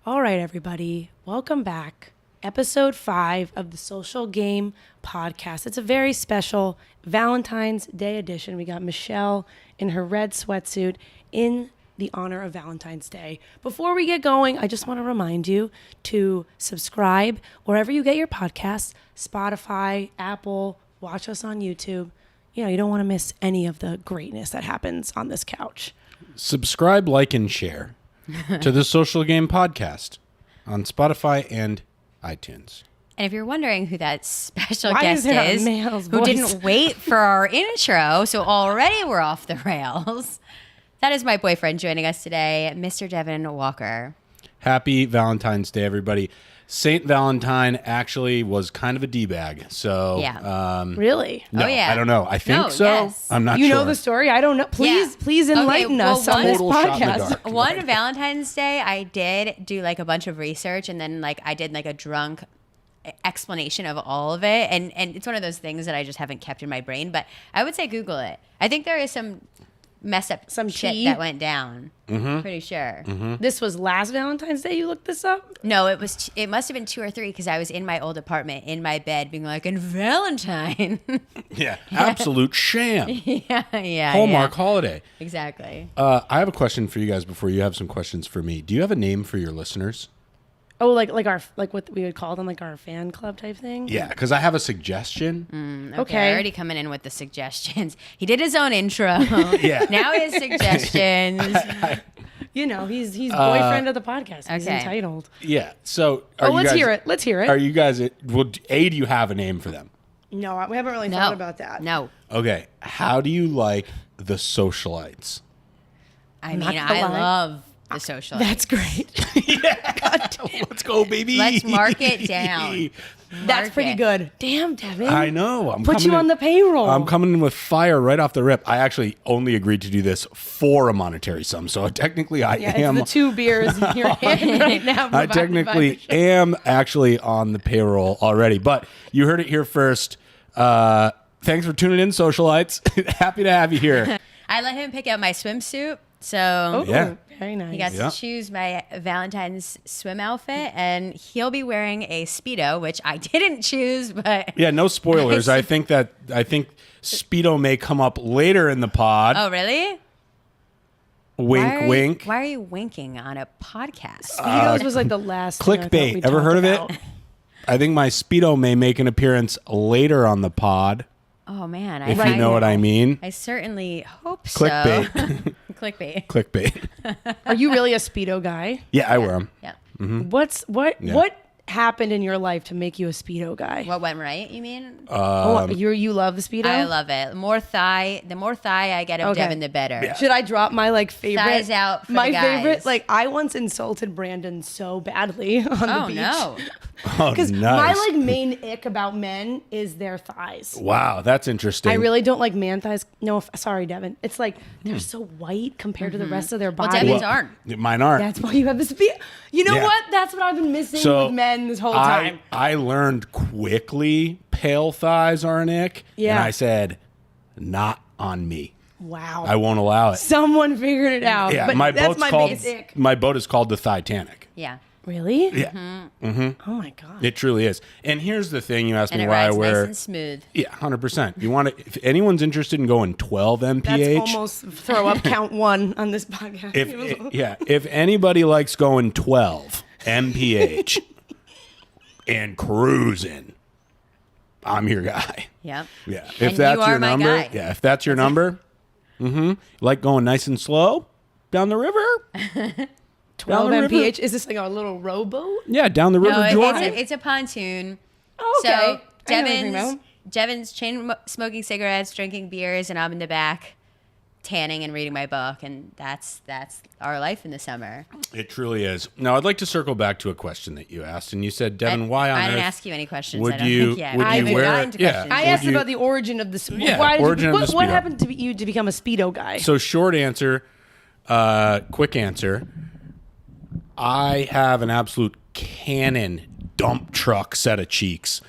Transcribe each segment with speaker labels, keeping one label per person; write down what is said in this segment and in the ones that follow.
Speaker 1: All right, everybody, welcome back. Episode 5 of the Social Game Podcast. It's a very special Valentine's Day edition. We got Michelle in her red sweatsuit in the honor of Valentine's Day. Before we get going, I just want to remind you to subscribe wherever you get your podcasts, Spotify, Apple, watch us on YouTube. You know, you don't want to miss any of the greatness that happens on this couch.
Speaker 2: Subscribe, like, and share to the Social Game Podcast on Spotify and iTunes.
Speaker 3: And if you're wondering who that special
Speaker 1: Why
Speaker 3: guest
Speaker 1: is there a
Speaker 3: is,
Speaker 1: male's
Speaker 3: who
Speaker 1: voice?
Speaker 3: didn't wait for our intro, so already we're off the rails, that is my boyfriend joining us today, Mr. Devin Walker.
Speaker 2: Happy Valentine's Day, everybody. Saint Valentine actually was kind of a D-bag. So,
Speaker 3: Yeah.
Speaker 1: Really?
Speaker 2: no,
Speaker 3: Oh, yeah.
Speaker 2: I don't know. I think
Speaker 3: No,
Speaker 2: so.
Speaker 3: yes.
Speaker 2: I'm not
Speaker 1: You
Speaker 2: sure.
Speaker 1: know the story? I don't know. Please,
Speaker 3: Yeah.
Speaker 1: please enlighten
Speaker 3: Okay, well,
Speaker 1: us on this
Speaker 2: Total shot in the
Speaker 1: podcast.
Speaker 2: dark.
Speaker 3: One Valentine's Day, I did do like a bunch of research, and then like I did like a drunk explanation of all of it, and it's one of those things that I just haven't kept in my brain. But I would say Google it. I think there is some messed up
Speaker 1: Some
Speaker 3: shit
Speaker 1: tea?
Speaker 3: that went down. Pretty sure.
Speaker 1: This was last Valentine's Day you looked this up?
Speaker 3: No, it was. It must have been 2 or 3 because I was in my old apartment in my bed, being like, "And Valentine."
Speaker 2: Yeah, absolute sham.
Speaker 3: yeah.
Speaker 2: Hallmark
Speaker 3: yeah.
Speaker 2: holiday.
Speaker 3: Exactly.
Speaker 2: I have a question for you guys before you have some questions for me. Do you have a name for your listeners?
Speaker 1: Oh, like what we would call them, like our fan club type thing?
Speaker 2: Yeah, because I have a suggestion.
Speaker 1: Okay.
Speaker 3: Already coming in with the suggestions. He did his own intro.
Speaker 2: Yeah.
Speaker 3: Now his suggestions.
Speaker 1: You know, he's boyfriend of the podcast. He's
Speaker 3: okay.
Speaker 1: entitled.
Speaker 2: Yeah. So,
Speaker 1: Let's hear it. Let's hear it.
Speaker 2: Are you guys? Well, do you have a name for them?
Speaker 1: No, we haven't really
Speaker 3: No.
Speaker 1: thought about that.
Speaker 3: No.
Speaker 2: Okay. How do you like the socialites?
Speaker 3: I
Speaker 1: Not
Speaker 3: mean,
Speaker 1: gonna
Speaker 3: I
Speaker 1: lie.
Speaker 3: love the social.
Speaker 1: That's great.
Speaker 2: Let's go, baby.
Speaker 3: Let's mark it down.
Speaker 1: That's
Speaker 3: Mark
Speaker 1: pretty
Speaker 3: it.
Speaker 1: good. Damn, Devin.
Speaker 2: I know. I'm
Speaker 1: Put
Speaker 2: coming
Speaker 1: you on the payroll.
Speaker 2: I'm coming in with fire right off the rip. I actually only agreed to do this for a monetary sum, so technically I
Speaker 1: Yeah,
Speaker 2: am.
Speaker 1: it's the 2 beers in your hand right now.
Speaker 2: I
Speaker 1: provided by
Speaker 2: technically
Speaker 1: Michelle.
Speaker 2: am actually on the payroll already, but you heard it here first. Thanks for tuning in, socialites. Happy to have you here.
Speaker 3: I let him pick out my swimsuit, so
Speaker 1: Oh,
Speaker 2: Yeah.
Speaker 1: very nice.
Speaker 3: he got
Speaker 2: Yeah.
Speaker 3: to choose my Valentine's swim outfit, and he'll be wearing a Speedo, which I didn't choose, but
Speaker 2: Yeah, no spoilers. I think Speedo may come up later in the pod.
Speaker 3: oh, really?
Speaker 2: Wink, wink.
Speaker 3: Why are you winking on a podcast?
Speaker 1: Speedos was like the last thing I thought
Speaker 2: Clickbait.
Speaker 1: we
Speaker 2: Ever
Speaker 1: talked
Speaker 2: heard of
Speaker 1: about.
Speaker 2: it? I think my Speedo may make an appearance later on the pod,
Speaker 3: Oh man,
Speaker 2: if you know what I mean.
Speaker 3: I certainly hope
Speaker 2: Clickbait.
Speaker 3: so. Clickbait.
Speaker 2: Clickbait.
Speaker 1: Are you really a Speedo guy?
Speaker 2: Yeah, I wear them.
Speaker 3: Yeah.
Speaker 1: What happened in your life to make you a Speedo guy?
Speaker 3: What went right? You mean?
Speaker 1: You love the Speedo?
Speaker 3: I love it. The more thigh I get of
Speaker 1: Okay.
Speaker 3: Devin, the better.
Speaker 1: Should I drop my favorite?
Speaker 3: Thighs out for
Speaker 1: my
Speaker 3: the guys.
Speaker 1: favorite. I once insulted Brandon so badly on the
Speaker 3: Oh
Speaker 1: beach.
Speaker 3: no!
Speaker 2: Oh,
Speaker 1: Because
Speaker 2: nice.
Speaker 1: my main ick about men is their thighs.
Speaker 2: Wow, that's interesting.
Speaker 1: I really don't like man thighs. No, sorry, Devin. It's they're so white compared to the rest of their
Speaker 3: Well,
Speaker 1: body.
Speaker 3: Devin's aren't.
Speaker 2: Mine aren't.
Speaker 1: That's why you have the Speedo. You know
Speaker 2: Yeah.
Speaker 1: what? That's what I've been missing
Speaker 2: So
Speaker 1: with men this whole time.
Speaker 2: I learned quickly pale thighs are an ick.
Speaker 1: Yeah.
Speaker 2: And I said, not on me.
Speaker 1: Wow.
Speaker 2: I won't allow it.
Speaker 1: Someone figured it out.
Speaker 2: Yeah,
Speaker 1: but
Speaker 2: my
Speaker 1: that's
Speaker 2: boat's
Speaker 1: my
Speaker 2: called
Speaker 1: basic.
Speaker 2: my boat is called the Titanic.
Speaker 3: Yeah.
Speaker 1: Really?
Speaker 2: Yeah,
Speaker 1: Oh my god.
Speaker 2: it truly is. And here's the thing: you asked
Speaker 3: And
Speaker 2: me
Speaker 3: it
Speaker 2: why I
Speaker 3: rides
Speaker 2: wear.
Speaker 3: nice and smooth.
Speaker 2: Yeah, 100%. You want to? If anyone's interested in going 12 mph,
Speaker 1: That's almost throw up count 1 on this podcast.
Speaker 2: if anybody likes going 12 mph and cruising, I'm your guy.
Speaker 3: Yep.
Speaker 2: Yeah, if
Speaker 3: And
Speaker 2: that's
Speaker 3: you are
Speaker 2: your
Speaker 3: my
Speaker 2: number,
Speaker 3: guy.
Speaker 2: yeah, if that's your number, like going nice and slow down the river.
Speaker 1: 12
Speaker 2: Down the river.
Speaker 1: mph. Is this like a little rowboat?
Speaker 2: Yeah, down the river.
Speaker 3: No,
Speaker 2: Jordan.
Speaker 3: it's a pontoon.
Speaker 1: Oh, okay.
Speaker 3: So
Speaker 1: I know what you're talking about.
Speaker 3: Devin's smoking cigarettes, drinking beers, and I'm in the back tanning and reading my book, and that's our life in the summer.
Speaker 2: It truly is. Now, I'd like to circle back to a question that you asked, and you said, Devin, why on
Speaker 3: I
Speaker 2: earth
Speaker 3: didn't ask you any questions.
Speaker 2: would
Speaker 3: I don't
Speaker 2: you
Speaker 3: think yet.
Speaker 2: would
Speaker 3: I
Speaker 2: you
Speaker 3: haven't
Speaker 2: wear?
Speaker 3: gotten to
Speaker 2: Yeah,
Speaker 3: questions
Speaker 1: I
Speaker 3: yet.
Speaker 1: asked about the origin of the
Speaker 2: Yeah,
Speaker 1: why did
Speaker 2: origin
Speaker 1: you,
Speaker 2: of the
Speaker 1: what
Speaker 2: Speedo.
Speaker 1: happened to you to become a Speedo guy?
Speaker 2: So, short answer, quick answer. I have an absolute cannon dump truck set of cheeks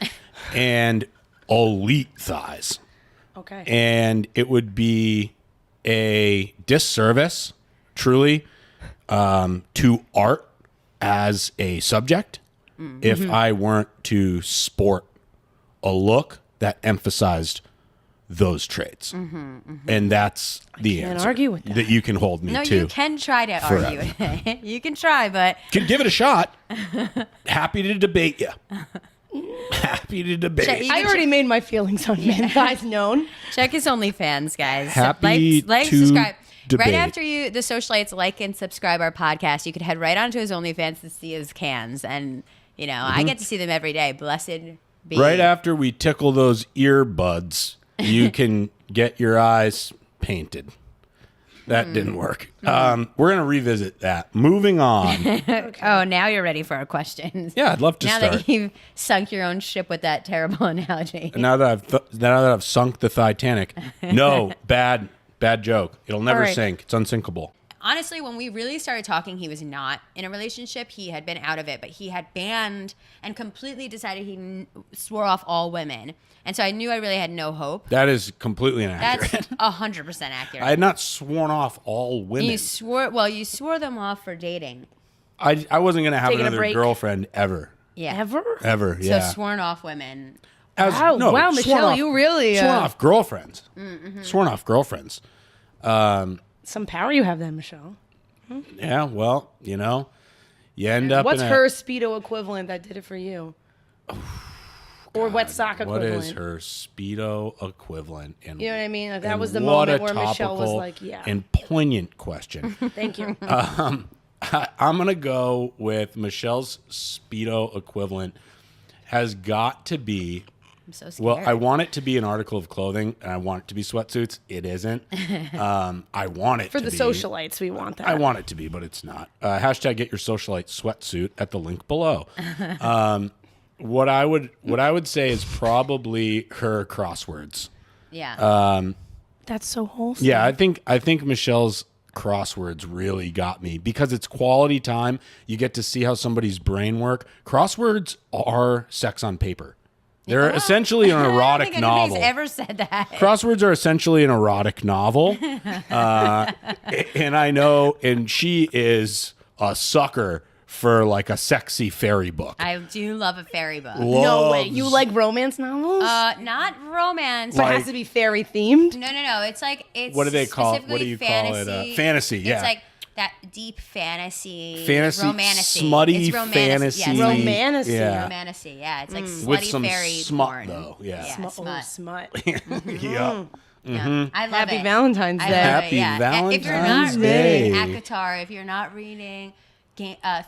Speaker 2: and elite thighs.
Speaker 1: Okay.
Speaker 2: And it would be a disservice, truly, to art as a subject if I weren't to sport a look that emphasized those traits. And that's the
Speaker 1: can't
Speaker 2: answer.
Speaker 1: argue with that.
Speaker 2: That you can hold me
Speaker 3: No,
Speaker 2: to.
Speaker 3: you can try to argue with it. You can try, but
Speaker 2: Can give it a shot. Happy to debate you. Happy to debate.
Speaker 1: I already made my feelings on men thighs known.
Speaker 3: check his OnlyFans, guys.
Speaker 2: Happy
Speaker 3: like,
Speaker 2: to
Speaker 3: subscribe.
Speaker 2: debate.
Speaker 3: Right after the socialites like and subscribe our podcast, you could head right onto his OnlyFans to see his cans. And, I get to see them every day. Blessed be.
Speaker 2: Right after we tickle those earbuds, you can get your eyes painted. That didn't work. We're going to revisit that. Moving on.
Speaker 3: Oh, now you're ready for our questions.
Speaker 2: Yeah, I'd love to
Speaker 3: now
Speaker 2: start.
Speaker 3: that you've sunk your own ship with that terrible analogy.
Speaker 2: Now that I've sunk the Titanic. No, bad joke. It'll never
Speaker 1: All right.
Speaker 2: sink. It's unsinkable.
Speaker 3: Honestly, when we really started talking, he was not in a relationship. He had been out of it, but he had banned and completely decided he swore off all women. And so I knew I really had no hope.
Speaker 2: That is completely inaccurate.
Speaker 3: That's 100% accurate.
Speaker 2: I had not sworn off all women.
Speaker 3: You swore them off for dating.
Speaker 2: I wasn't going to have
Speaker 1: Taking a
Speaker 2: another
Speaker 1: break.
Speaker 2: girlfriend ever.
Speaker 3: Yeah.
Speaker 2: Ever, yeah.
Speaker 3: So sworn off women.
Speaker 1: Wow,
Speaker 2: sworn
Speaker 1: Michelle,
Speaker 2: off-
Speaker 1: you really
Speaker 2: Sworn off girlfriends.
Speaker 3: Mm-hmm.
Speaker 2: Sworn off girlfriends.
Speaker 1: some power you have then, Michelle.
Speaker 2: Yeah, well, you end up
Speaker 1: What's
Speaker 2: in
Speaker 1: her Speedo equivalent that did it for you? Or wet sock
Speaker 2: What
Speaker 1: equivalent?
Speaker 2: is her Speedo equivalent? And,
Speaker 1: You know what I mean? Like, that
Speaker 2: and
Speaker 1: was the
Speaker 2: what
Speaker 1: moment
Speaker 2: a
Speaker 1: where Michelle was
Speaker 2: topical
Speaker 1: like, yeah.
Speaker 2: and poignant question.
Speaker 1: Thank you.
Speaker 2: I'm going to go with Michelle's Speedo equivalent has got to be,
Speaker 3: I'm so scared.
Speaker 2: well, I want it to be an article of clothing, and I want it to be sweatsuits. It isn't. I want it
Speaker 1: For
Speaker 2: to
Speaker 1: the
Speaker 2: be.
Speaker 1: socialites, we want that.
Speaker 2: I want it to be, but it's not. Hashtag get your socialite sweatsuit at the link below. What I would say is probably her crosswords.
Speaker 3: Yeah.
Speaker 1: That's so wholesome.
Speaker 2: Yeah, I think Michelle's crosswords really got me because it's quality time. You get to see how somebody's brain work. Crosswords are sex on paper. They're essentially an
Speaker 3: I don't
Speaker 2: erotic
Speaker 3: think
Speaker 2: novel.
Speaker 3: anybody's ever said that.
Speaker 2: Crosswords are essentially an erotic novel. And I know, and she is a sucker for like a sexy fairy book.
Speaker 3: I do love a fairy book.
Speaker 1: No way.
Speaker 2: Loves-
Speaker 1: You like romance novels?
Speaker 3: Not romance.
Speaker 1: so it
Speaker 2: like-
Speaker 1: has to be fairy themed?
Speaker 3: No. It's like it's
Speaker 2: What do they call it? What do you call it?
Speaker 3: fantasy.
Speaker 2: Fantasy, yeah.
Speaker 3: It's like that deep fantasy.
Speaker 2: Fantasy,
Speaker 3: romantasy.
Speaker 2: smutty
Speaker 3: It's romantasy.
Speaker 2: fantasy.
Speaker 3: Yes.
Speaker 1: Romantasy.
Speaker 2: Yeah.
Speaker 3: Romantasy. Yeah, it's like slutty
Speaker 2: With some
Speaker 3: fairy
Speaker 2: smut,
Speaker 3: porn.
Speaker 2: though. Yeah.
Speaker 3: Yeah,
Speaker 1: Smut.
Speaker 3: smut.
Speaker 1: Oh, smut.
Speaker 2: Yeah.
Speaker 3: Yeah. I love
Speaker 1: Happy
Speaker 3: it.
Speaker 1: Valentine's
Speaker 3: I
Speaker 1: Day.
Speaker 3: love it,
Speaker 2: Happy
Speaker 3: yeah. If you're not
Speaker 2: Valentine's
Speaker 3: reading
Speaker 2: Day.
Speaker 3: ACOTAR, if you're not reading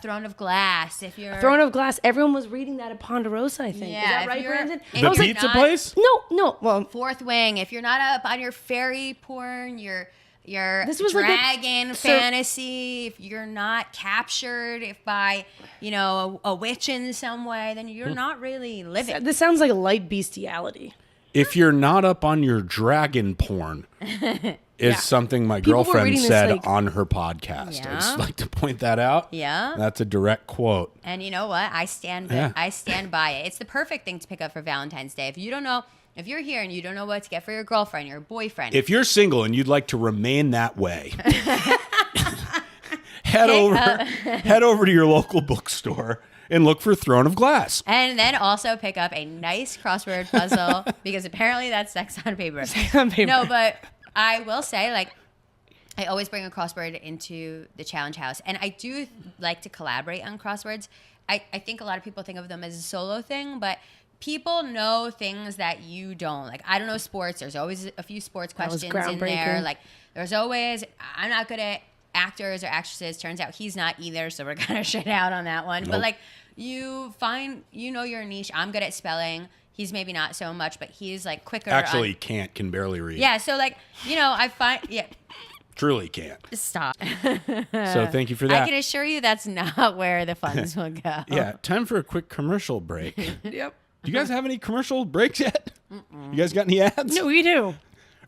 Speaker 3: Throne of Glass, if you're
Speaker 1: Throne of Glass. Everyone was reading that at Ponderosa, I think.
Speaker 3: Yeah,
Speaker 1: Is that
Speaker 3: if
Speaker 1: right,
Speaker 3: you're-
Speaker 1: Brandon?
Speaker 3: if
Speaker 2: The
Speaker 1: I was like,
Speaker 2: pizza
Speaker 3: not-
Speaker 2: place?
Speaker 1: no. Well,
Speaker 3: Fourth Wing, if you're not up on your fairy porn, your
Speaker 1: This was like a-
Speaker 3: dragon
Speaker 1: so-
Speaker 3: fantasy, if you're not captured by a witch in some way, then you're not really living.
Speaker 1: this sounds like a light bestiality.
Speaker 2: If you're not up on your dragon porn, is something my
Speaker 1: People were
Speaker 2: girlfriend
Speaker 1: reading this,
Speaker 2: said
Speaker 1: like-
Speaker 2: on her podcast. I
Speaker 3: Yeah.
Speaker 2: just like to point that out.
Speaker 3: Yeah.
Speaker 2: That's a direct quote.
Speaker 3: And you know what? I stand by it. It's the perfect thing to pick up for Valentine's Day. If you don't know, if you're here and you don't know what to get for your girlfriend, your boyfriend,
Speaker 2: If you're single and you'd like to remain that way, head over to your local bookstore and look for Throne of Glass.
Speaker 3: and then also pick up a nice crossword puzzle because apparently that's sex on paper.
Speaker 1: on paper.
Speaker 3: No, but I will say, like, I always bring a crossword into the challenge house, and I do like to collaborate on crosswords. I think a lot of people think of them as a solo thing, but people know things that you don't. Like, I don't know sports. There's always a few sports
Speaker 1: was
Speaker 3: questions in there.
Speaker 1: groundbreaking.
Speaker 3: Like, there's always, I'm not good at actors or actresses. Turns out he's not either, so we're kind of shit out on that one. But,
Speaker 2: Nope.
Speaker 3: like, you find, your niche. I'm good at spelling. He's maybe not so much, but he's, like, quicker.
Speaker 2: Actually, can barely read.
Speaker 3: Yeah, so, like, I find, yeah.
Speaker 2: Truly can't.
Speaker 3: Stop.
Speaker 2: So thank you for that.
Speaker 3: I can assure you that's not where the funds will go.
Speaker 2: Yeah, time for a quick commercial break.
Speaker 1: Yep.
Speaker 2: Do you guys have any commercial breaks yet? You guys got any ads?
Speaker 1: No, we do.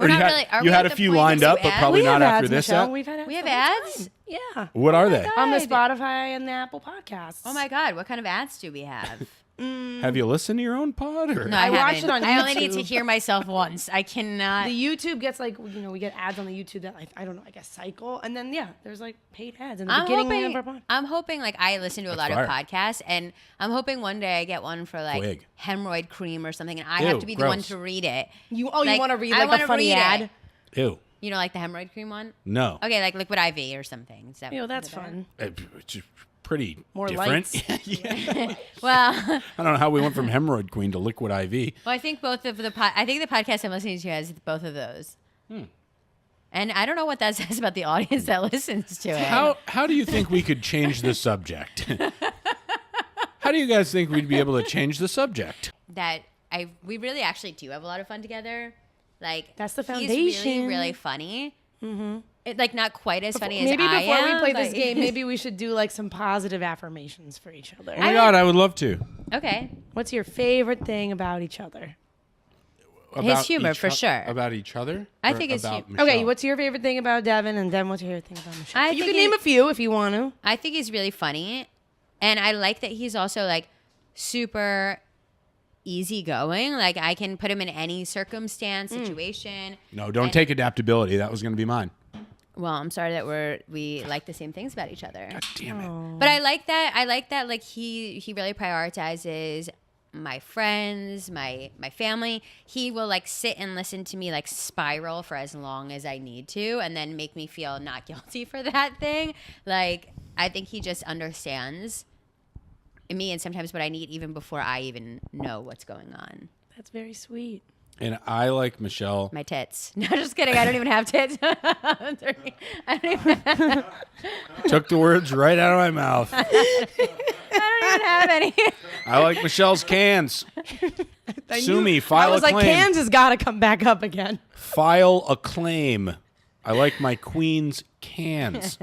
Speaker 3: We're
Speaker 2: Or
Speaker 3: not
Speaker 2: you had,
Speaker 3: really- are
Speaker 2: you
Speaker 3: we
Speaker 2: had
Speaker 3: at
Speaker 2: a
Speaker 3: the
Speaker 2: few
Speaker 3: point
Speaker 2: lined
Speaker 3: to
Speaker 2: up,
Speaker 3: do
Speaker 2: but
Speaker 3: ads?
Speaker 2: probably
Speaker 1: We
Speaker 2: not
Speaker 1: have
Speaker 2: after
Speaker 1: ads,
Speaker 2: this
Speaker 1: Michelle.
Speaker 2: set.
Speaker 1: We've had ads.
Speaker 3: We have
Speaker 1: all the
Speaker 3: ads?
Speaker 1: time. Yeah.
Speaker 2: What are they?
Speaker 1: On the Spotify and the Apple Podcasts.
Speaker 3: Oh my God, what kind of ads do we have?
Speaker 2: Have you listened to your own pod? Or?
Speaker 3: No,
Speaker 1: I watched
Speaker 3: haven't.
Speaker 1: it on
Speaker 3: I only need to
Speaker 1: YouTube.
Speaker 3: hear myself once. I cannot.
Speaker 1: The YouTube gets like, we get ads on the YouTube that like, I don't know, I guess cycle. And then, there's like paid ads in the beginning of our pod.
Speaker 3: I'm hoping, like, I listen to a lot
Speaker 2: fire.
Speaker 3: of podcasts, and I'm hoping one day I get one for, like,
Speaker 2: Twig.
Speaker 3: hemorrhoid cream or something, and I
Speaker 2: Ew,
Speaker 3: have to be the one
Speaker 2: gross.
Speaker 3: to read it.
Speaker 1: You
Speaker 3: Like,
Speaker 1: want to read
Speaker 3: I
Speaker 1: like
Speaker 3: wanna
Speaker 1: a funny
Speaker 3: read
Speaker 1: ad?
Speaker 3: it.
Speaker 2: Ew.
Speaker 3: You know, like the hemorrhoid cream one?
Speaker 2: No.
Speaker 3: Okay, like Liquid IV or something. Is that
Speaker 1: That's
Speaker 3: is it better?
Speaker 1: fun.
Speaker 2: It's pretty
Speaker 1: More
Speaker 2: different.
Speaker 1: lights.
Speaker 2: Yeah.
Speaker 3: Well,
Speaker 2: I don't know how we went from hemorrhoid queen to liquid IV.
Speaker 3: I think both of the I think the podcast I'm listening to has both of those. And I don't know what that says about the audience that listens to it.
Speaker 2: How do you think we could change the subject? How do you guys think we'd be able to change the subject?
Speaker 3: That we really actually do have a lot of fun together. Like,
Speaker 1: That's the
Speaker 3: He's
Speaker 1: foundation.
Speaker 3: really, really funny. Mm-hmm. Like, not quite as funny as
Speaker 1: Maybe
Speaker 3: I
Speaker 1: before
Speaker 3: am.
Speaker 1: we play this
Speaker 3: but-
Speaker 1: game, maybe we should do like some positive affirmations for each other.
Speaker 2: Oh my God, I would love to.
Speaker 3: Okay.
Speaker 1: What's your favorite thing about each other?
Speaker 2: About
Speaker 3: humor,
Speaker 2: each
Speaker 3: for sure.
Speaker 2: About each other?
Speaker 3: I
Speaker 2: Or
Speaker 3: think it's
Speaker 2: about
Speaker 3: humor.
Speaker 1: Okay,
Speaker 2: Michelle?
Speaker 1: what's your favorite thing about Devin? And then what's your favorite thing about Michelle?
Speaker 3: I
Speaker 1: You
Speaker 3: think
Speaker 1: can name a few if you want to.
Speaker 3: I think he's really funny. And I like that he's also, like, super easygoing. Like, I can put him in any circumstance, situation.
Speaker 2: No, don't
Speaker 3: And-
Speaker 2: take adaptability. That was going to be mine.
Speaker 3: Well, I'm sorry that we like the same things about each other.
Speaker 2: God damn it.
Speaker 3: But I like that. Like he really prioritizes my friends, my family. He will like sit and listen to me like spiral for as long as I need to, and then make me feel not guilty for that thing. Like, I think he just understands me and sometimes what I need even before I even know what's going on.
Speaker 1: That's very sweet.
Speaker 2: And I like Michelle.
Speaker 3: My tits. No, just kidding. I don't even have tits. I don't even
Speaker 2: Took the words right out of my mouth.
Speaker 3: have any.
Speaker 2: I like Michelle's cans. Sue me.
Speaker 1: I
Speaker 2: File
Speaker 1: was
Speaker 2: a
Speaker 1: like,
Speaker 2: claim.
Speaker 1: cans has got to come back up again.
Speaker 2: File a claim. I like my queen's cans.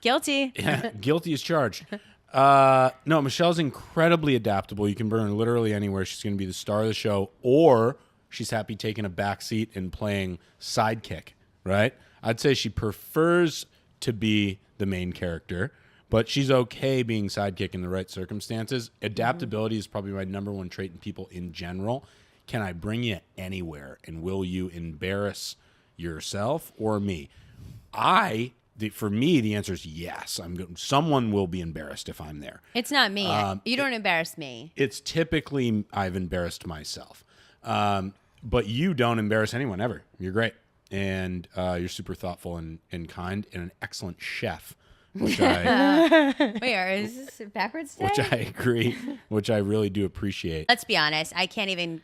Speaker 3: Guilty.
Speaker 2: Yeah, guilty as charged. No, Michelle's incredibly adaptable. You can bring her literally anywhere. She's going to be the star of the show, or she's happy taking a back seat and playing sidekick, right? I'd say she prefers to be the main character, but she's okay being sidekick in the right circumstances. Adaptability is probably my number one trait in people in general. Can I bring you anywhere, and will you embarrass yourself or me? For me, the answer is yes. Someone will be embarrassed if I'm there.
Speaker 3: It's not me. You don't embarrass me.
Speaker 2: It's typically I've embarrassed myself. But you don't embarrass anyone ever. You're great. And you're super thoughtful and kind and an excellent chef, which I
Speaker 3: Wait, is this backwards day?
Speaker 2: which I agree, which I really do appreciate.
Speaker 3: Let's be honest. I can't even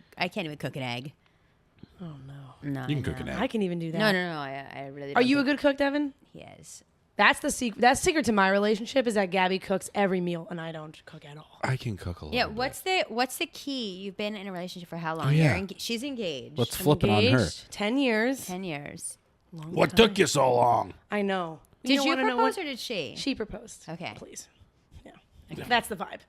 Speaker 3: cook an egg.
Speaker 1: Oh, no.
Speaker 3: No,
Speaker 2: You can cook an egg.
Speaker 1: I can even do that.
Speaker 3: No. I really.
Speaker 1: Are
Speaker 3: don't
Speaker 1: you a
Speaker 3: think
Speaker 1: good cook, Devin?
Speaker 3: He is.
Speaker 1: That's the secret. That's secret to my relationship is that Gabby cooks every meal and I don't cook at all.
Speaker 2: I can cook a little
Speaker 3: Yeah.
Speaker 2: bit.
Speaker 3: What's the key? You've been in a relationship for how long?
Speaker 2: Oh, yeah.
Speaker 3: She's engaged.
Speaker 2: Let's flip it on her.
Speaker 1: Engaged, 10 years.
Speaker 3: 10 years.
Speaker 2: What took you so long?
Speaker 1: I know.
Speaker 3: Did
Speaker 1: don't
Speaker 3: you
Speaker 1: wanna know
Speaker 3: propose
Speaker 1: what-
Speaker 3: or did she?
Speaker 1: She proposed.
Speaker 3: Okay.
Speaker 1: Please. Yeah. That's the vibe.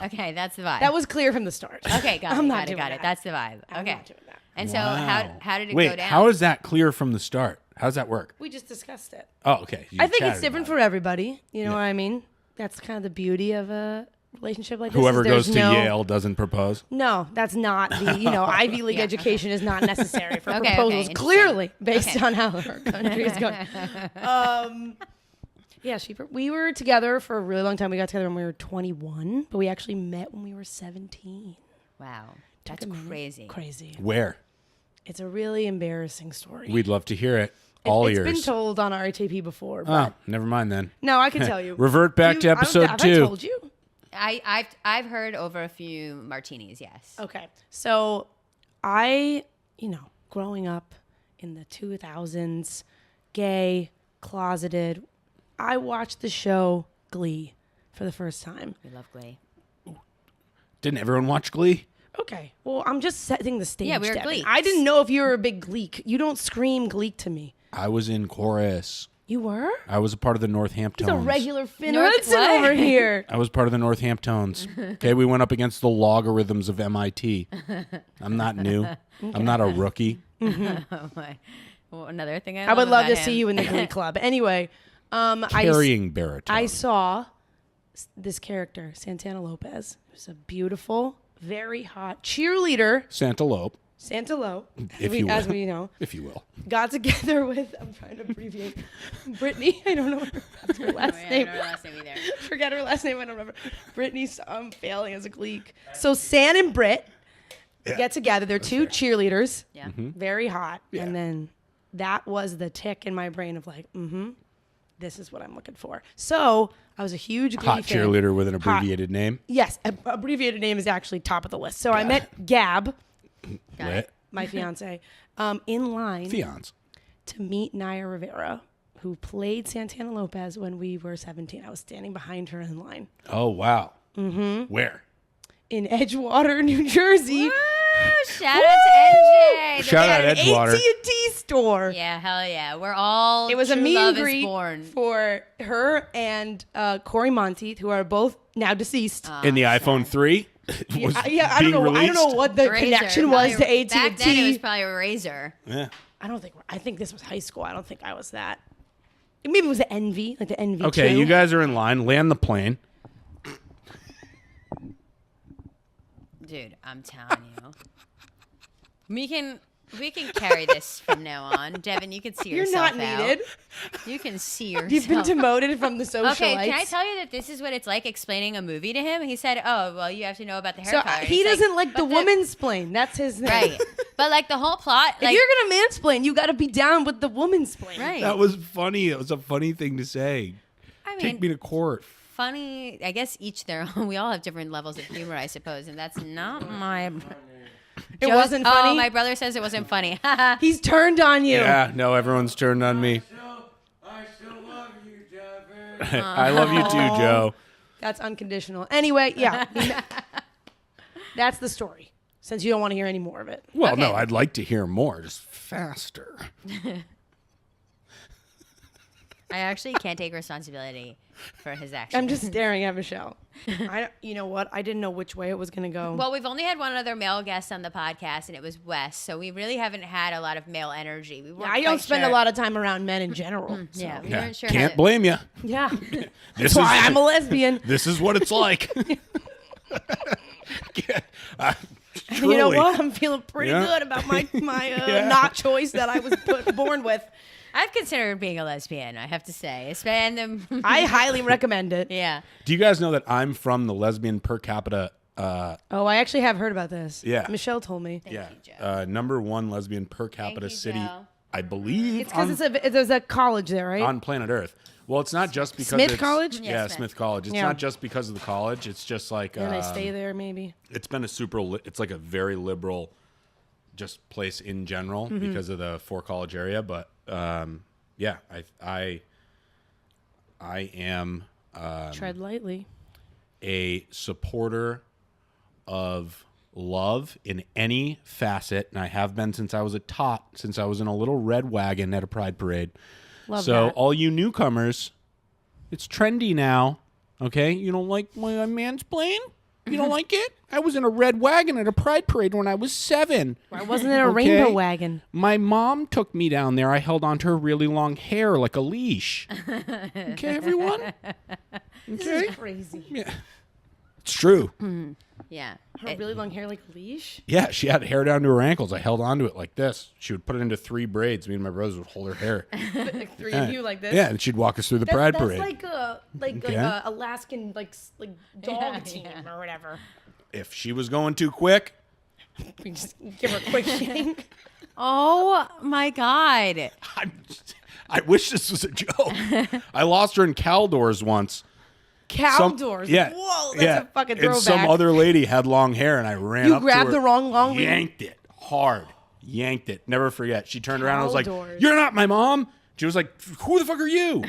Speaker 3: Okay, that's the vibe.
Speaker 1: That was clear from the start.
Speaker 3: okay. Got
Speaker 1: I'm
Speaker 3: it.
Speaker 1: not
Speaker 3: Got it.
Speaker 1: doing
Speaker 3: Got
Speaker 1: that.
Speaker 3: it. That's the vibe.
Speaker 1: I'm
Speaker 3: Okay.
Speaker 1: not doing that.
Speaker 3: And so
Speaker 2: Wow.
Speaker 3: how did it
Speaker 2: Wait,
Speaker 3: go down?
Speaker 2: how is that clear from the start? How does that work?
Speaker 1: We just discussed it.
Speaker 2: Oh, okay. You
Speaker 1: I think it's
Speaker 2: chatted
Speaker 1: different
Speaker 2: about
Speaker 1: for everybody. You know
Speaker 2: Yeah.
Speaker 1: what I mean? That's kind of the beauty of a relationship like this.
Speaker 2: Whoever
Speaker 1: is there's
Speaker 2: goes to
Speaker 1: no-
Speaker 2: Yale doesn't propose.
Speaker 1: No, that's not the, Ivy League
Speaker 3: Yeah.
Speaker 1: education is not necessary for
Speaker 3: Okay,
Speaker 1: proposals,
Speaker 3: interesting.
Speaker 1: clearly, based
Speaker 3: Okay.
Speaker 1: on how our country is going. Yeah, we were together for a really long time. We got together when we were 21, but we actually met when we were 17.
Speaker 3: Wow.
Speaker 1: Took
Speaker 3: That's
Speaker 1: a minute.
Speaker 3: crazy.
Speaker 1: Crazy.
Speaker 2: Where?
Speaker 1: It's a really embarrassing story.
Speaker 2: We'd love to hear it. All
Speaker 1: It's
Speaker 2: ears.
Speaker 1: been told on RHAP before,
Speaker 2: Oh,
Speaker 1: but
Speaker 2: never mind then.
Speaker 1: no, I can tell you.
Speaker 2: Revert back to episode
Speaker 1: have
Speaker 2: 2.
Speaker 1: I told you?
Speaker 3: I've heard over a few martinis, yes.
Speaker 1: Okay. So I, growing up in the 2000s, gay, closeted, I watched the show Glee for the first time.
Speaker 3: We love Glee.
Speaker 2: Didn't everyone watch Glee?
Speaker 1: Okay. Well, I'm just setting the stage.
Speaker 3: Yeah, we're
Speaker 1: Devin.
Speaker 3: Gleeks.
Speaker 1: I didn't know if you were a big Gleek. You don't scream Gleek to me.
Speaker 2: I was in chorus.
Speaker 1: You were?
Speaker 2: I was a part of the Northamptons.
Speaker 1: He's a regular Finn
Speaker 3: North-
Speaker 1: Hudson
Speaker 3: what?
Speaker 1: over here.
Speaker 2: I was part of the Northamptons. Okay, we went up against the logarithms of MIT. I'm not new. I'm not a rookie.
Speaker 3: Oh my. Well, another thing
Speaker 1: I would love
Speaker 3: about
Speaker 1: to see
Speaker 3: him.
Speaker 1: you in the Glee Club. Anyway,
Speaker 2: Carrying baritone.
Speaker 1: I saw this character, Santana Lopez, who's a beautiful, very hot cheerleader.
Speaker 2: Santelope,
Speaker 1: As we know,
Speaker 2: if you will.
Speaker 1: got together with, I'm trying to abbreviate, Brittany. I don't know her last
Speaker 3: I
Speaker 1: name.
Speaker 3: don't know her last name either.
Speaker 1: Forget her last name. I don't remember. Brittany's failing as a Gleek. So San and Britt get together. They're two cheerleaders.
Speaker 3: Yeah.
Speaker 1: Very hot.
Speaker 2: Yeah.
Speaker 1: And then that was the tick in my brain of like, this is what I'm looking for. So I was a huge Glee
Speaker 2: Hot
Speaker 1: fan.
Speaker 2: cheerleader with an
Speaker 1: Hot.
Speaker 2: abbreviated name.
Speaker 1: Yes, abbreviated name is actually top of the list. So I met Gab,
Speaker 2: Lit.
Speaker 1: my fiance, in line
Speaker 2: Fiance.
Speaker 1: to meet Naya Rivera, who played Santana Lopez when we were 17. I was standing behind her in line
Speaker 2: Oh, wow. Mm-hmm. Where?
Speaker 1: in Edgewater, New Jersey.
Speaker 3: Woo! Shout out to NJ.
Speaker 2: Shout out
Speaker 1: At an
Speaker 2: Edgewater.
Speaker 1: AT&T store.
Speaker 3: Yeah, hell yeah. We're all
Speaker 1: It was a
Speaker 3: true
Speaker 1: meet
Speaker 3: love
Speaker 1: and
Speaker 3: is
Speaker 1: greet
Speaker 3: born.
Speaker 1: for her and Corey Monteith, who are both now deceased.
Speaker 2: In the iPhone 3? Was
Speaker 1: I
Speaker 2: being
Speaker 1: don't know. I don't know
Speaker 2: released?
Speaker 1: what the
Speaker 3: Razor.
Speaker 1: connection was to
Speaker 3: Probably-
Speaker 1: AT&T.
Speaker 3: Back then it was probably a Razor.
Speaker 2: Yeah.
Speaker 1: I think this was high school. I don't think I was that. Maybe it was the Envy, like the Envy.
Speaker 2: Okay,
Speaker 1: 2.
Speaker 2: you guys are in line. Land the plane.
Speaker 3: Dude, I'm telling you. We can carry this from now on. Devin, you can see
Speaker 1: You're
Speaker 3: yourself
Speaker 1: not
Speaker 3: out.
Speaker 1: needed.
Speaker 3: You can see yourself.
Speaker 1: You've been demoted from the socialites.
Speaker 3: Okay, can I tell you that this is what it's like explaining a movie to him? He said, "Oh, well, you have to know about the hair
Speaker 1: So
Speaker 3: color."
Speaker 1: he
Speaker 3: It's
Speaker 1: doesn't like
Speaker 3: but
Speaker 1: the woman's splain. That's his thing.
Speaker 3: right? But like the whole plot,
Speaker 1: If
Speaker 3: like
Speaker 1: you're gonna mansplain, you got to be down with the woman's splain.
Speaker 3: right.
Speaker 2: That was funny. It was a funny thing to say.
Speaker 3: I mean,
Speaker 2: Take me to court.
Speaker 3: funny. I guess each their own. We all have different levels of humor, I suppose, and that's not my.
Speaker 1: It
Speaker 3: Joe's-
Speaker 1: wasn't funny.
Speaker 3: Oh, my brother says it wasn't funny.
Speaker 1: He's turned on you.
Speaker 2: Yeah, no, everyone's turned on me.
Speaker 4: I still love you, Devin.
Speaker 2: I love you too, Joe.
Speaker 1: That's unconditional. Anyway, yeah. That's the story. Since you don't want to hear any more of it.
Speaker 2: Well,
Speaker 3: Okay.
Speaker 2: no, I'd like to hear more, just faster.
Speaker 3: I actually can't take responsibility for his actions.
Speaker 1: I'm just staring at Michelle. You know what? I didn't know which way it was going to go.
Speaker 3: Well, we've only had one other male guest on the podcast, and it was Wes. So we really haven't had a lot of male energy. We weren't
Speaker 1: I don't
Speaker 3: quite
Speaker 1: spend
Speaker 3: sure.
Speaker 1: a lot of time around men in general. So.
Speaker 3: Yeah, we
Speaker 2: Yeah,
Speaker 3: weren't sure.
Speaker 2: can't
Speaker 3: how
Speaker 2: blame you.
Speaker 1: Yeah.
Speaker 2: This
Speaker 1: That's why I'm a lesbian.
Speaker 2: This is what it's like. Yeah,
Speaker 1: You know
Speaker 2: truly.
Speaker 1: what? I'm feeling pretty
Speaker 2: Yeah.
Speaker 1: good about my
Speaker 2: Yeah.
Speaker 1: not choice that I was born with.
Speaker 3: I've considered being a lesbian. I have to say, it's been
Speaker 1: I highly recommend it.
Speaker 3: yeah.
Speaker 2: Do you guys know that I'm from the lesbian per capita?
Speaker 1: Oh, I actually have heard about this.
Speaker 2: Yeah.
Speaker 1: Michelle told me.
Speaker 2: Yeah,
Speaker 3: you, Joe.
Speaker 2: number one lesbian per capita
Speaker 3: you,
Speaker 2: city,
Speaker 3: Joe.
Speaker 2: I believe.
Speaker 1: It's because there's a college there, right?
Speaker 2: on planet Earth. Well, it's not just because
Speaker 1: Smith
Speaker 2: it's,
Speaker 1: College?
Speaker 3: Yeah,
Speaker 2: Yeah,
Speaker 3: Smith.
Speaker 2: Smith College. It's
Speaker 1: Yeah.
Speaker 2: not just because of the college. It's just like
Speaker 1: and I stay there, maybe.
Speaker 2: it's been a it's like a very liberal just place in general
Speaker 1: Mm-hmm.
Speaker 2: because of the four college area. But yeah, I am
Speaker 1: Tread lightly.
Speaker 2: a supporter of love in any facet, and I have been since I was a tot, since I was in a little red wagon at a pride parade.
Speaker 1: Love
Speaker 2: So
Speaker 1: that.
Speaker 2: all you newcomers, it's trendy now. Okay, you don't like my mansplain? You don't like it? I was in a red wagon at a pride parade when I was 7.
Speaker 1: I wasn't in a
Speaker 2: Okay.
Speaker 1: rainbow wagon.
Speaker 2: My mom took me down there. I held onto her really long hair like a leash. Okay, everyone? Okay.
Speaker 1: Crazy.
Speaker 2: Yeah. It's true.
Speaker 3: Yeah.
Speaker 1: Her really long hair like a leash.
Speaker 2: Yeah, she had hair down to her ankles. I held onto it like this. She would put it into 3 braids. Me and my brothers would hold her hair.
Speaker 1: Like 3 of you like this.
Speaker 2: Yeah, and she'd walk us through the pride
Speaker 1: That's
Speaker 2: parade.
Speaker 1: like a
Speaker 2: Okay.
Speaker 1: Alaskan like dog team or whatever.
Speaker 2: If she was going too quick,
Speaker 1: We just give her a quick yank.
Speaker 3: Oh my God.
Speaker 2: I wish this was a joke. I lost her in Caldors once.
Speaker 1: Caldors.
Speaker 2: Yeah.
Speaker 1: Whoa, that's
Speaker 2: yeah.
Speaker 1: a fucking
Speaker 2: And
Speaker 1: throwback.
Speaker 2: some other lady had long hair, and I ran
Speaker 1: You
Speaker 2: up
Speaker 1: grabbed
Speaker 2: to her,
Speaker 1: the wrong long lady?
Speaker 2: yanked it hard. Yanked it. Never forget. She turned around and I was like,
Speaker 1: Caldors.
Speaker 2: "You're not my mom." She was like, "Who the fuck are you?"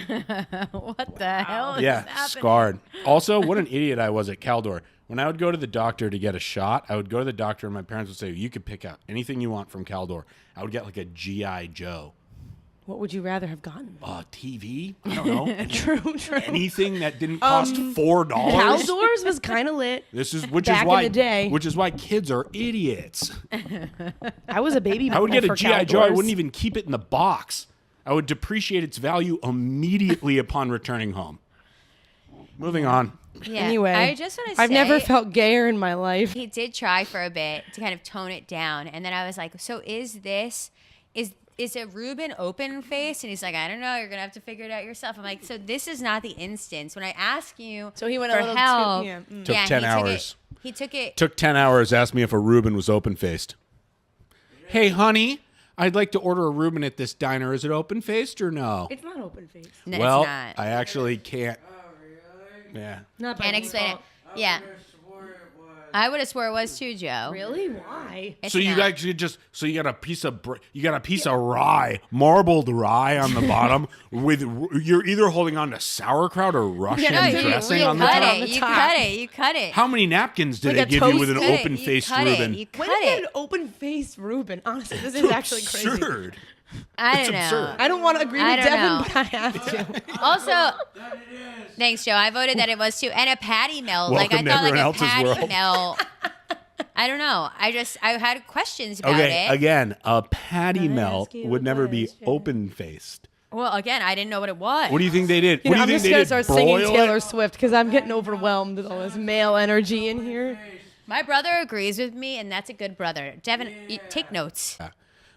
Speaker 3: What the hell is
Speaker 2: Yeah,
Speaker 3: happening?
Speaker 2: scarred. Also, what an idiot I was at Caldor. When I would go to the doctor to get a shot, I would go to the doctor and my parents would say, "You could pick out anything you want from Caldor." I would get like a G.I. Joe.
Speaker 1: What would you rather have gotten?
Speaker 2: TV? I don't know.
Speaker 1: True.
Speaker 2: Anything that didn't cost $4.
Speaker 1: Caldors was kind of lit.
Speaker 2: This is which
Speaker 1: Back
Speaker 2: is
Speaker 1: in
Speaker 2: why
Speaker 1: the day.
Speaker 2: which is why kids are idiots.
Speaker 1: I was a baby.
Speaker 2: I would get a
Speaker 1: for
Speaker 2: GI Joe. I
Speaker 1: Caldors.
Speaker 2: wouldn't even keep it in the box. I would depreciate its value immediately upon returning home. Moving on.
Speaker 3: Yeah.
Speaker 1: Anyway,
Speaker 3: I just want to say,
Speaker 1: I've never felt gayer in my life.
Speaker 3: he did try for a bit to kind of tone it down, and then I was like, so is it Ruben open face? And he's like, I don't know, you're gonna have to figure it out yourself. I'm like, so this is not the instance when I ask you
Speaker 1: So he went
Speaker 3: for
Speaker 1: a little
Speaker 3: help.
Speaker 1: too, yeah.
Speaker 2: Took 10 hours.
Speaker 3: He took it.
Speaker 2: Took 10 hours. Asked me if a Reuben was open faced. Hey, honey, I'd like to order a Reuben at this diner. Is it open faced or no?
Speaker 1: It's not open face.
Speaker 3: No,
Speaker 2: Well,
Speaker 3: it's not.
Speaker 2: I actually can't.
Speaker 4: Oh, really?
Speaker 2: Yeah.
Speaker 1: Not by
Speaker 3: Can't explain it.
Speaker 1: default.
Speaker 3: Yeah,
Speaker 4: I swore it was.
Speaker 3: I would have swore it was too, Joe.
Speaker 1: Really? Why?
Speaker 3: It's
Speaker 2: So you
Speaker 3: not.
Speaker 2: actually you got a piece of rye, marbled rye on the bottom with you're either holding on to sauerkraut or Russian
Speaker 3: No,
Speaker 2: dressing
Speaker 3: you
Speaker 2: on the
Speaker 3: cut
Speaker 2: top.
Speaker 3: it. You cut it. You cut it.
Speaker 2: How many napkins did
Speaker 1: Like
Speaker 2: they
Speaker 1: a
Speaker 2: give you with an
Speaker 1: toast?
Speaker 2: open faced
Speaker 3: You cut it.
Speaker 2: Reuben?
Speaker 3: You
Speaker 1: When
Speaker 3: cut
Speaker 1: is it
Speaker 3: it.
Speaker 1: an open face Reuben? Honestly, this is actually crazy.
Speaker 2: Absurd.
Speaker 3: I
Speaker 2: It's
Speaker 3: don't know.
Speaker 2: absurd.
Speaker 1: I don't want to agree
Speaker 3: I
Speaker 1: with
Speaker 3: don't
Speaker 1: Devin,
Speaker 3: know.
Speaker 1: but I have to.
Speaker 3: Also,
Speaker 4: That it is.
Speaker 3: thanks, Joe. I voted that it was too. And a patty melt.
Speaker 2: Welcome
Speaker 3: I
Speaker 2: to
Speaker 3: thought
Speaker 2: everyone
Speaker 3: a
Speaker 2: else's
Speaker 3: patty
Speaker 2: world.
Speaker 3: melt. I don't know. I had questions about
Speaker 2: Okay,
Speaker 3: it.
Speaker 2: again, a patty
Speaker 1: Can I
Speaker 2: melt
Speaker 1: ask you
Speaker 2: would
Speaker 1: a
Speaker 2: never be
Speaker 1: question?
Speaker 2: open faced.
Speaker 3: Well, again, I didn't know what it was.
Speaker 2: What do you think they did?
Speaker 1: You
Speaker 2: What
Speaker 1: know,
Speaker 2: do
Speaker 1: I'm
Speaker 2: you
Speaker 1: just
Speaker 2: think
Speaker 1: gonna
Speaker 2: they did?
Speaker 1: start singing
Speaker 2: Broil
Speaker 1: Taylor
Speaker 2: it?
Speaker 1: Swift because I'm getting overwhelmed with all this male energy in here.
Speaker 3: My brother agrees with me, and that's a good brother. Devin, take notes.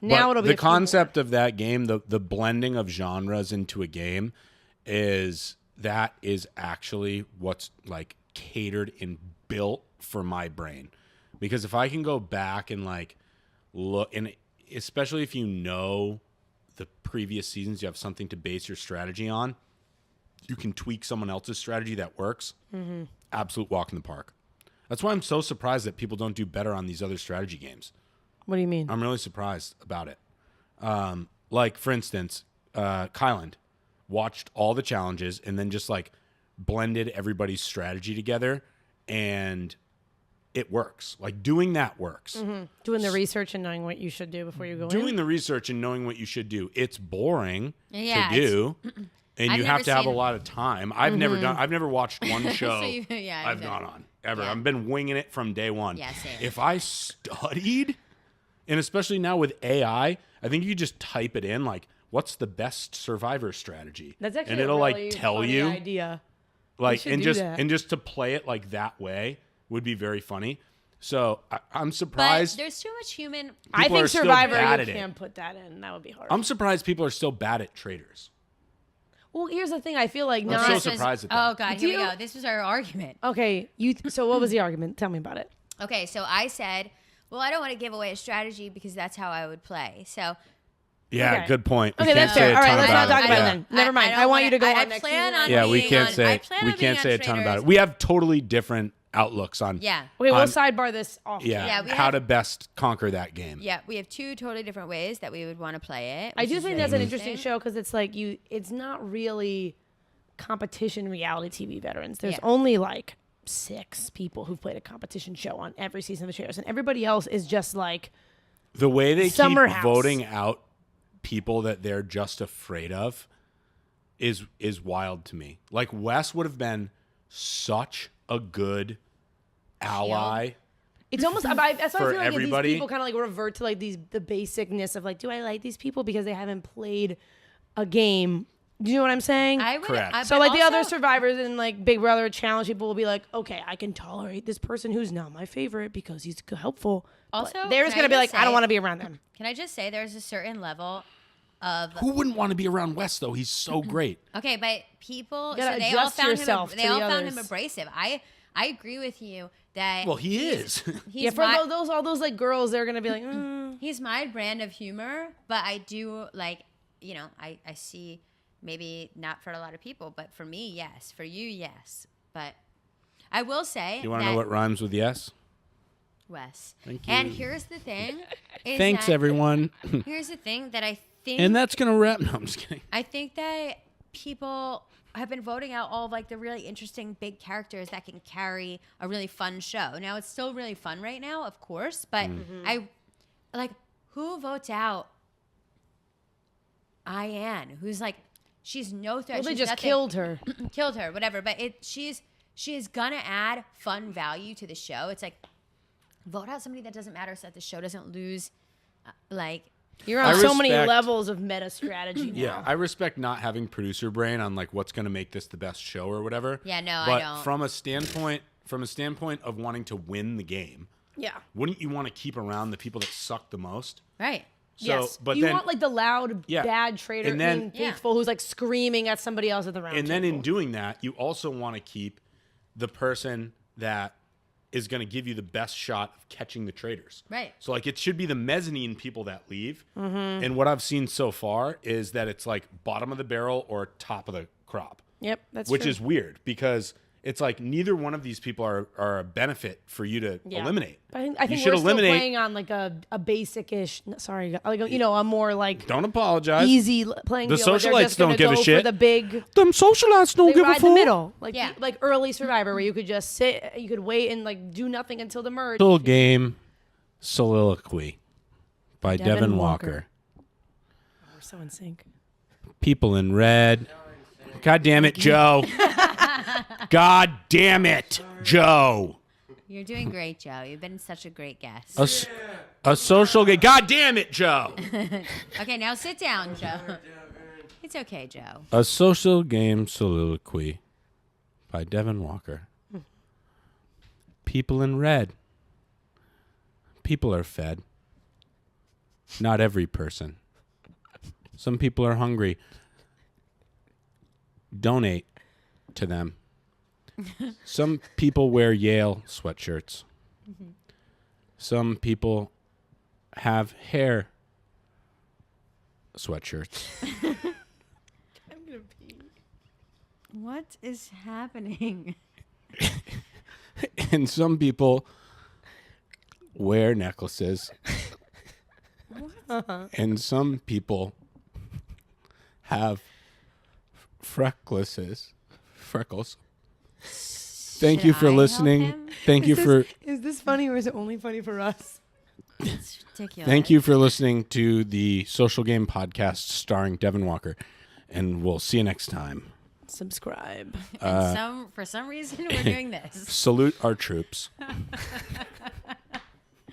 Speaker 1: Now
Speaker 2: But
Speaker 1: it'll be
Speaker 2: the
Speaker 1: a few
Speaker 2: concept of that game, the blending of genres into a game, is actually what's like catered and built for my brain. Because if I can go back and like look, and especially if you know the previous seasons, you have something to base your strategy on. You can tweak someone else's strategy that works.
Speaker 1: Mm-hmm.
Speaker 2: Absolute walk in the park. That's why I'm so surprised that people don't do better on these other strategy games.
Speaker 1: What do you mean?
Speaker 2: I'm really surprised about it. Like, for instance, Kyland watched all the challenges and then just like blended everybody's strategy together, and it works. Like, doing that works.
Speaker 1: Mm-hmm. Doing the research and knowing what you should do before you go in.
Speaker 2: Doing the research and knowing what you should do. It's boring
Speaker 3: Yeah,
Speaker 2: to do. And
Speaker 3: I've
Speaker 2: you have
Speaker 3: never
Speaker 2: to have a
Speaker 3: seen-
Speaker 2: lot of time. I've never watched one show
Speaker 3: yeah,
Speaker 2: I've
Speaker 3: you've
Speaker 2: gone
Speaker 3: done.
Speaker 2: on ever.
Speaker 3: Yeah.
Speaker 2: I've been winging it from day one.
Speaker 3: Yeah, same.
Speaker 2: If I studied, and especially now with AI, I think you just type it in like, what's the best survivor strategy?
Speaker 1: That's actually
Speaker 2: and it'll
Speaker 1: a really
Speaker 2: like tell
Speaker 1: funny
Speaker 2: you
Speaker 1: idea.
Speaker 2: like
Speaker 1: should
Speaker 2: and
Speaker 1: do
Speaker 2: just
Speaker 1: that.
Speaker 2: and just to play it like that way would be very funny. So I'm
Speaker 3: But
Speaker 2: surprised.
Speaker 3: there's too much human.
Speaker 1: I
Speaker 2: People are
Speaker 1: think
Speaker 2: still
Speaker 1: Survivor,
Speaker 2: bad
Speaker 1: you
Speaker 2: at it.
Speaker 1: can't put that in. That would be hard.
Speaker 2: I'm surprised people are still bad at traders.
Speaker 1: Well, here's the thing. I feel like
Speaker 2: I'm
Speaker 1: not.
Speaker 2: so
Speaker 3: This was-
Speaker 2: surprised at that.
Speaker 3: Oh God,
Speaker 1: Do
Speaker 3: here we
Speaker 1: you-
Speaker 3: go. This was our argument.
Speaker 1: Okay, so what was the argument? Tell me about it.
Speaker 3: Okay, so I said, well, I don't want to give away a strategy because that's how I would play. So
Speaker 2: Yeah,
Speaker 1: Okay.
Speaker 2: good point. We
Speaker 1: Okay,
Speaker 2: can't
Speaker 1: that's
Speaker 2: say
Speaker 1: fair.
Speaker 2: a
Speaker 1: All right,
Speaker 2: ton
Speaker 1: let's
Speaker 2: about
Speaker 1: not talk
Speaker 2: it.
Speaker 1: about it
Speaker 2: Yeah.
Speaker 1: then. Never mind. I
Speaker 3: don't
Speaker 1: want you to go
Speaker 3: I
Speaker 1: on next
Speaker 3: plan
Speaker 1: season.
Speaker 3: on
Speaker 2: Yeah, we
Speaker 3: being
Speaker 2: can't
Speaker 3: on-
Speaker 2: say
Speaker 3: I plan
Speaker 2: we
Speaker 3: on
Speaker 2: can't
Speaker 3: being
Speaker 2: say a
Speaker 3: on
Speaker 2: ton about
Speaker 3: traders.
Speaker 2: it. We have totally different outlooks on
Speaker 3: Yeah.
Speaker 1: Okay, we'll
Speaker 2: on-
Speaker 1: sidebar this off.
Speaker 2: yeah,
Speaker 3: Yeah, we
Speaker 2: how
Speaker 3: have-
Speaker 2: to best conquer that game.
Speaker 3: Yeah, we have two totally different ways that we would want to play it.
Speaker 1: I
Speaker 3: which
Speaker 1: do
Speaker 3: is
Speaker 1: think
Speaker 3: very
Speaker 1: that's an interesting show because it's like it's not really competition reality TV veterans. There's
Speaker 3: Yeah.
Speaker 1: only like 6 people who've played a competition show on every season of the shows, and everybody else is just like
Speaker 2: The way they
Speaker 1: Summer
Speaker 2: keep
Speaker 1: House.
Speaker 2: voting out people that they're just afraid of is wild to me. Like, Wes would have been such a good ally.
Speaker 1: it's almost. That's why I
Speaker 2: For
Speaker 1: feel like if
Speaker 2: everybody.
Speaker 1: these people kind of like revert to like the basicness of like, do I like these people because they haven't played a game? Do you know what I'm saying?
Speaker 3: I would.
Speaker 2: Correct.
Speaker 1: So
Speaker 3: but
Speaker 1: like the other
Speaker 3: also-
Speaker 1: survivors in like Big Brother challenge, people will be like, okay, I can tolerate this person who's not my favorite because he's helpful. But
Speaker 3: Also,
Speaker 1: they're just
Speaker 3: can I
Speaker 1: gonna be like,
Speaker 3: just
Speaker 1: I don't
Speaker 3: say-
Speaker 1: want to be around them.
Speaker 3: Can I just say there's a certain level of
Speaker 2: Who wouldn't want to be around Wes though? He's so great.
Speaker 3: okay, but people.
Speaker 1: You gotta
Speaker 3: So they all
Speaker 1: adjust
Speaker 3: found
Speaker 1: yourself
Speaker 3: him.
Speaker 1: to
Speaker 3: They
Speaker 1: the
Speaker 3: all found him
Speaker 1: others.
Speaker 3: abrasive. I agree with you that.
Speaker 2: Well, he is.
Speaker 3: He's
Speaker 1: Yeah, for
Speaker 3: my,
Speaker 1: all those like girls, they're gonna be like,
Speaker 3: he's my brand of humor, but I do like, I see maybe not for a lot of people, but for me, yes. For you, yes. But I will say
Speaker 2: You want to
Speaker 3: that
Speaker 2: know what rhymes with yes?
Speaker 3: Wes.
Speaker 2: Thank
Speaker 3: And
Speaker 2: you.
Speaker 3: here's the thing. Is
Speaker 2: Thanks,
Speaker 3: that-
Speaker 2: everyone.
Speaker 3: Here's the thing that I think.
Speaker 2: And that's gonna wrap. No, I'm just kidding.
Speaker 3: I think that people have been voting out all of like the really interesting big characters that can carry a really fun show. Now it's still really fun right now, of course, but I like who votes out Ian, who's like she's no threat.
Speaker 1: well, they
Speaker 3: she's
Speaker 1: just
Speaker 3: nothing-
Speaker 1: killed her.
Speaker 3: killed her, whatever. But she is gonna add fun value to the show. It's like vote out somebody that doesn't matter so that the show doesn't lose like
Speaker 1: You're on
Speaker 2: I
Speaker 1: so many
Speaker 2: respect-
Speaker 1: levels of meta strategy now.
Speaker 2: Yeah, I respect not having producer brain on like what's going to make this the best show or whatever.
Speaker 3: Yeah, no,
Speaker 2: but
Speaker 3: I don't.
Speaker 2: from a standpoint of wanting to win the game,
Speaker 1: Yeah.
Speaker 2: wouldn't you want to keep around the people that suck the most?
Speaker 3: Right.
Speaker 2: So,
Speaker 1: Yes.
Speaker 2: but
Speaker 1: you
Speaker 2: then,
Speaker 1: want like the loud,
Speaker 2: Yeah.
Speaker 1: bad trader
Speaker 2: And then-
Speaker 1: being faithful who's like screaming at somebody else at the round
Speaker 2: and then in
Speaker 1: table.
Speaker 2: doing that, you also want to keep the person that is going to give you the best shot of catching the traders.
Speaker 3: Right.
Speaker 2: So like it should be the mezzanine people that leave.
Speaker 1: Mm-hmm.
Speaker 2: And what I've seen so far is that it's like bottom of the barrel or top of the crop.
Speaker 1: Yep, that's
Speaker 2: Which
Speaker 1: true.
Speaker 2: is weird because it's like neither one of these people are a benefit for you to
Speaker 1: Yeah.
Speaker 2: eliminate.
Speaker 1: I think
Speaker 2: you
Speaker 1: we're
Speaker 2: should
Speaker 1: still
Speaker 2: eliminate.
Speaker 1: playing on like a basic-ish, sorry, like a more like
Speaker 2: Don't apologize.
Speaker 1: easy playing
Speaker 2: The
Speaker 1: field. Where they're
Speaker 2: socialites
Speaker 1: just gonna
Speaker 2: don't give a
Speaker 1: go
Speaker 2: shit.
Speaker 1: For the big,
Speaker 2: Them socialites don't
Speaker 1: they
Speaker 2: give a
Speaker 1: ride the
Speaker 2: fuck.
Speaker 1: middle, like
Speaker 3: Yeah.
Speaker 1: like early Survivor, where you could just sit, you could wait and like do nothing until the merge.
Speaker 2: Full game soliloquy by
Speaker 1: Devin
Speaker 2: Devin
Speaker 1: Walker.
Speaker 2: Walker.
Speaker 1: We're so in sync.
Speaker 2: People in red. God damn it, Joe. God damn it, Joe.
Speaker 3: You're doing great, Joe. You've been such a great guest.
Speaker 2: A social game. God damn it, Joe.
Speaker 3: Okay, now sit down, Joe. It's okay, Joe.
Speaker 2: A social game soliloquy by Devin Walker. People in red. People are fed. Not every person. Some people are hungry. Donate to them. Some people wear Yale sweatshirts. Some people have hair sweatshirts.
Speaker 3: What is happening?
Speaker 2: And some people wear necklaces. And some people have freckles. Thank you
Speaker 3: Should
Speaker 2: for
Speaker 3: I help
Speaker 2: listening.
Speaker 3: him?
Speaker 2: Thank you for
Speaker 1: Is this funny or is it only funny for us?
Speaker 3: It's ridiculous.
Speaker 2: thank you for listening to the Social Game Podcast starring Devin Walker. And we'll see you next time.
Speaker 1: Subscribe.
Speaker 3: And for some reason, we're doing this.
Speaker 2: Salute our troops.